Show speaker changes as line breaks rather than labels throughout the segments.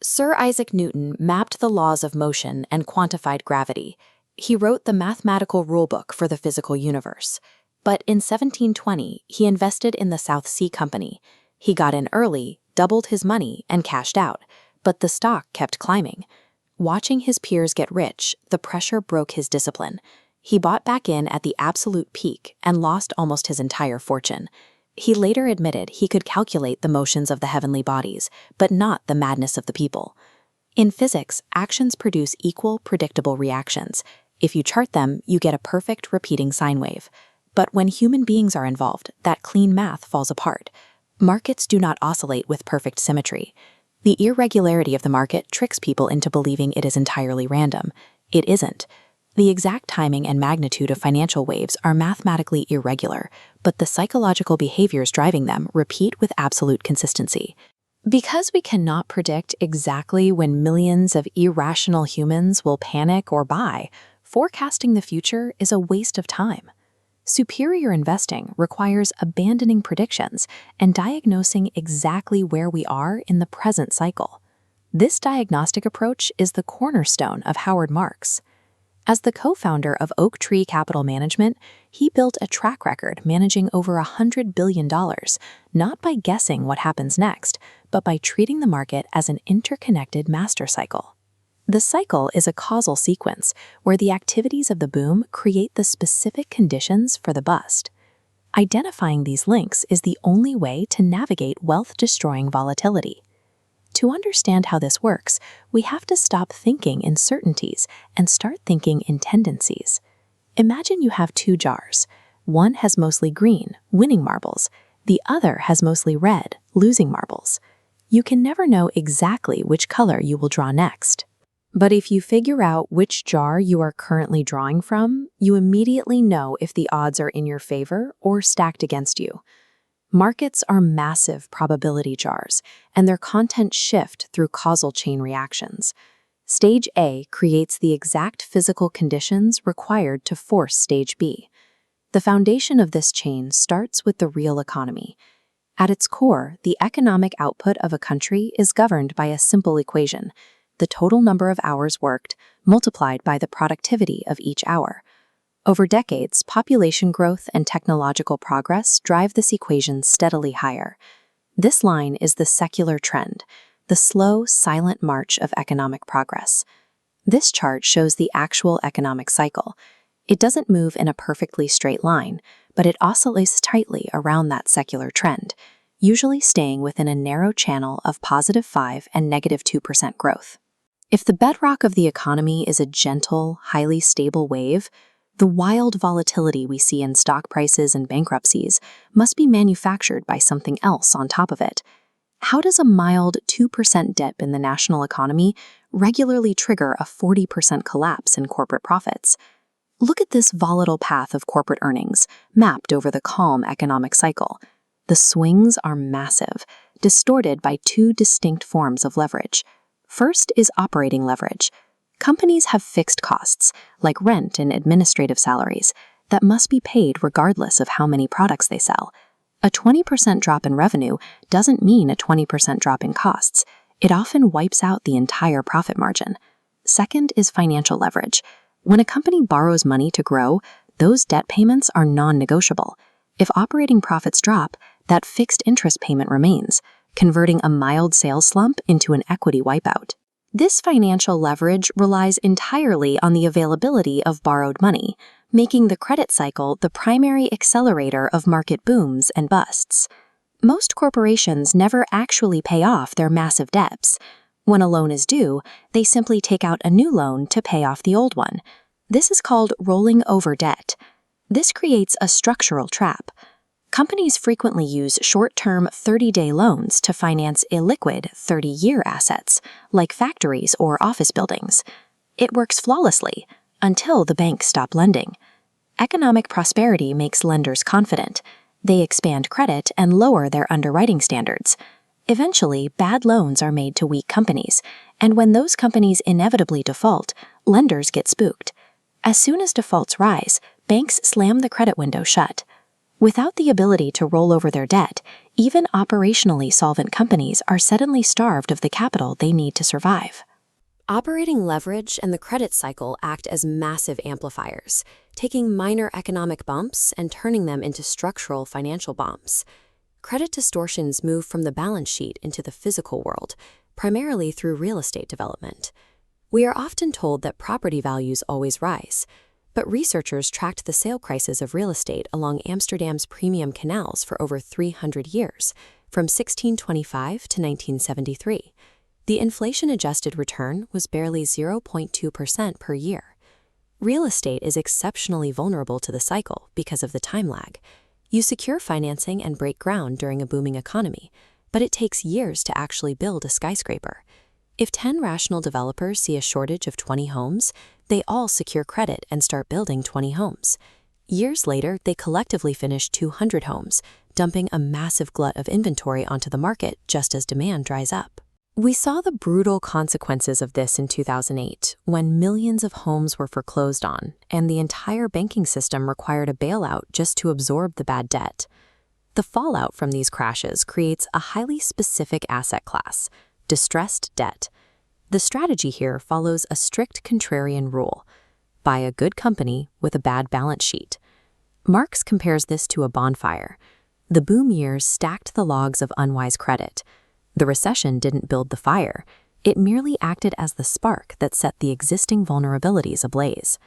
Sir Isaac Newton mapped the laws of motion and quantified gravity. He wrote the mathematical rulebook for the physical universe. But in 1720, he invested in the South Sea Company. He got in early, doubled his money, and cashed out, but the stock kept climbing. Watching his peers get rich, the pressure broke his discipline. He bought back in at the absolute peak and lost almost his entire fortune. He later admitted he could calculate the motions of the heavenly bodies, but not the madness of the people. In physics, actions produce equal, predictable reactions. If you chart them, you get a perfect repeating sine wave. But when human beings are involved, that clean math falls apart. Markets do not oscillate with perfect symmetry. The irregularity of the market tricks people into believing it is entirely random. It isn't. The exact timing and magnitude of financial waves are mathematically irregular, but the psychological behaviors driving them repeat with absolute consistency. Because we cannot predict exactly when millions of irrational humans will panic or buy, forecasting the future is a waste of time. Superior investing requires abandoning predictions and diagnosing exactly where we are in the present cycle. This diagnostic approach is the cornerstone of Howard Marks. As the co-founder of Oaktree Capital Management, he built a track record managing over $100 billion, not by guessing what happens next, but by treating the market as an interconnected master cycle. The cycle is a causal sequence where the activities of the boom create the specific conditions for the bust. Identifying these links is the only way to navigate wealth-destroying volatility. To understand how this works, we have to stop thinking in certainties and start thinking in tendencies. Imagine you have two jars. One has mostly green, winning marbles. The other has mostly red, losing marbles. You can never know exactly which color you will draw next. But if you figure out which jar you are currently drawing from, you immediately know if the odds are in your favor or stacked against you. Markets are massive probability jars, and their contents shift through causal chain reactions. Stage A creates the exact physical conditions required to force Stage B. The foundation of this chain starts with the real economy. At its core, the economic output of a country is governed by a simple equation: the total number of hours worked multiplied by the productivity of each hour. Over decades, population growth and technological progress drive this equation steadily higher. This line is the secular trend, the slow, silent march of economic progress. This chart shows the actual economic cycle. It doesn't move in a perfectly straight line, but it oscillates tightly around that secular trend, usually staying within a narrow channel of +5 and -2% growth. If the bedrock of the economy is a gentle, highly stable wave, the wild volatility we see in stock prices and bankruptcies must be manufactured by something else on top of it. How does a mild 2% dip in the national economy regularly trigger a 40% collapse in corporate profits? Look at this volatile path of corporate earnings, mapped over the calm economic cycle. The swings are massive, distorted by two distinct forms of leverage. First is operating leverage. Companies have fixed costs, like rent and administrative salaries, that must be paid regardless of how many products they sell. A 20% drop in revenue doesn't mean a 20% drop in costs. It often wipes out the entire profit margin. Second is financial leverage. When a company borrows money to grow, those debt payments are non-negotiable. If operating profits drop, that fixed interest payment remains, converting a mild sales slump into an equity wipeout. This financial leverage relies entirely on the availability of borrowed money, making the credit cycle the primary accelerator of market booms and busts. Most corporations never actually pay off their massive debts. When a loan is due, they simply take out a new loan to pay off the old one. This is called rolling over debt. This creates a structural trap. Companies frequently use short-term 30-day loans to finance illiquid 30-year assets, like factories or office buildings. It works flawlessly until the banks stop lending. Economic prosperity makes lenders confident. They expand credit and lower their underwriting standards. Eventually, bad loans are made to weak companies, and when those companies inevitably default, lenders get spooked. As soon as defaults rise, banks slam the credit window shut. Without the ability to roll over their debt, even operationally solvent companies are suddenly starved of the capital they need to survive. Operating leverage and the credit cycle act as massive amplifiers, taking minor economic bumps and turning them into structural financial bombs. Credit distortions move from the balance sheet into the physical world, primarily through real estate development. We are often told that property values always rise, but researchers tracked the sale prices of real estate along Amsterdam's premium canals for over 300 years, from 1625 to 1973. The inflation-adjusted return was barely 0.2% per year. Real estate is exceptionally vulnerable to the cycle because of the time lag. You secure financing and break ground during a booming economy, but it takes years to actually build a skyscraper. If 10 rational developers see a shortage of 20 homes, they all secure credit and start building 20 homes. Years later, they collectively finish 200 homes, dumping a massive glut of inventory onto the market just as demand dries up. We saw the brutal consequences of this in 2008, when millions of homes were foreclosed on, and the entire banking system required a bailout just to absorb the bad debt. The fallout from these crashes creates a highly specific asset class, distressed debt. The strategy here follows a strict contrarian rule: buy a good company with a bad balance sheet. Marx compares this to a bonfire. The boom years stacked the logs of unwise credit. The recession didn't build the fire. It merely acted as the spark that set the existing vulnerabilities ablaze.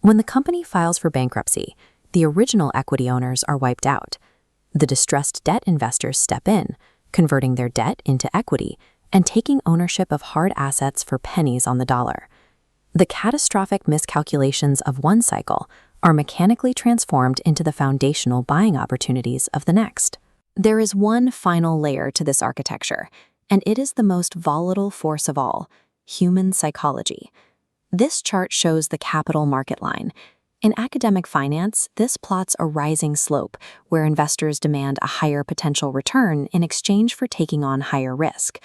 When the company files for bankruptcy, the original equity owners are wiped out. The distressed debt investors step in, converting their debt into equity and taking ownership of hard assets for pennies on the dollar. The catastrophic miscalculations of one cycle are mechanically transformed into the foundational buying opportunities of the next. There is one final layer to this architecture, and it is the most volatile force of all: human psychology. This chart shows the capital market line. In academic finance, this plots a rising slope where investors demand a higher potential return in exchange for taking on higher risk.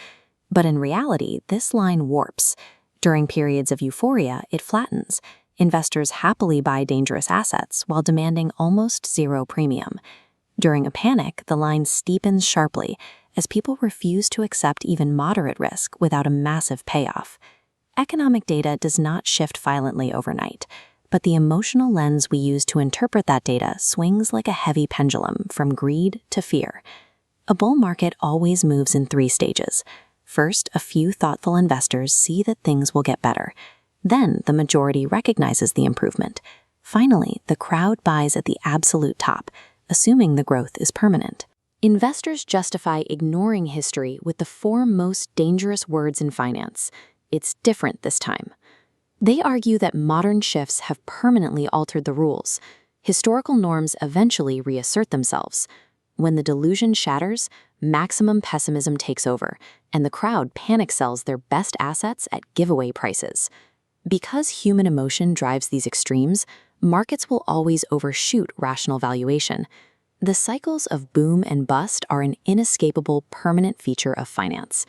But in reality, this line warps. During periods of euphoria, it flattens. Investors happily buy dangerous assets while demanding almost zero premium. During a panic, the line steepens sharply as people refuse to accept even moderate risk without a massive payoff. Economic data does not shift violently overnight, but the emotional lens we use to interpret that data swings like a heavy pendulum from greed to fear. A bull market always moves in 3 stages. First, a few thoughtful investors see that things will get better. Then, the majority recognizes the improvement. Finally, the crowd buys at the absolute top, assuming the growth is permanent. Investors justify ignoring history with the 4 most dangerous words in finance: "It's different this time." They argue that modern shifts have permanently altered the rules. Historical norms eventually reassert themselves. When the delusion shatters, maximum pessimism takes over, and the crowd panic sells their best assets at giveaway prices. Because human emotion drives these extremes, markets will always overshoot rational valuation. The cycles of boom and bust are an inescapable permanent feature of finance.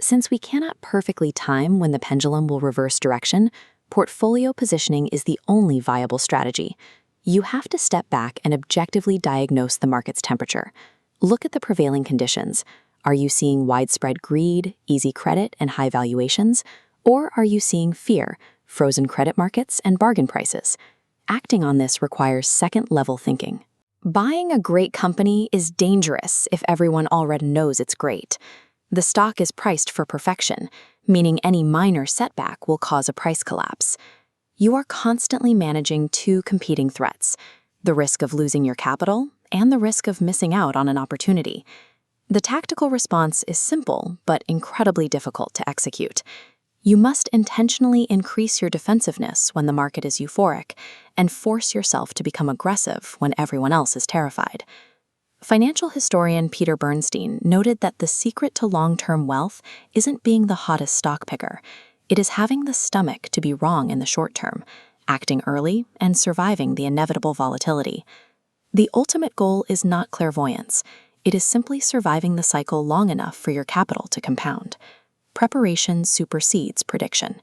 Since we cannot perfectly time when the pendulum will reverse direction, portfolio positioning is the only viable strategy. You have to step back and objectively diagnose the market's temperature. Look at the prevailing conditions. Are you seeing widespread greed, easy credit, and high valuations? Or are you seeing fear, frozen credit markets, and bargain prices? Acting on this requires second-level thinking. Buying a great company is dangerous if everyone already knows it's great. The stock is priced for perfection, meaning any minor setback will cause a price collapse. You are constantly managing 2 competing threats: the risk of losing your capital and the risk of missing out on an opportunity. The tactical response is simple, but incredibly difficult to execute. You must intentionally increase your defensiveness when the market is euphoric and force yourself to become aggressive when everyone else is terrified. Financial historian Peter Bernstein noted that the secret to long-term wealth isn't being the hottest stock picker. It is having the stomach to be wrong in the short term, acting early, and surviving the inevitable volatility. The ultimate goal is not clairvoyance. It is simply surviving the cycle long enough for your capital to compound. Preparation supersedes prediction.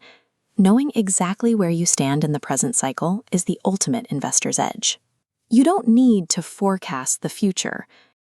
Knowing exactly where you stand in the present cycle is the ultimate investor's edge. You don't need to forecast the future.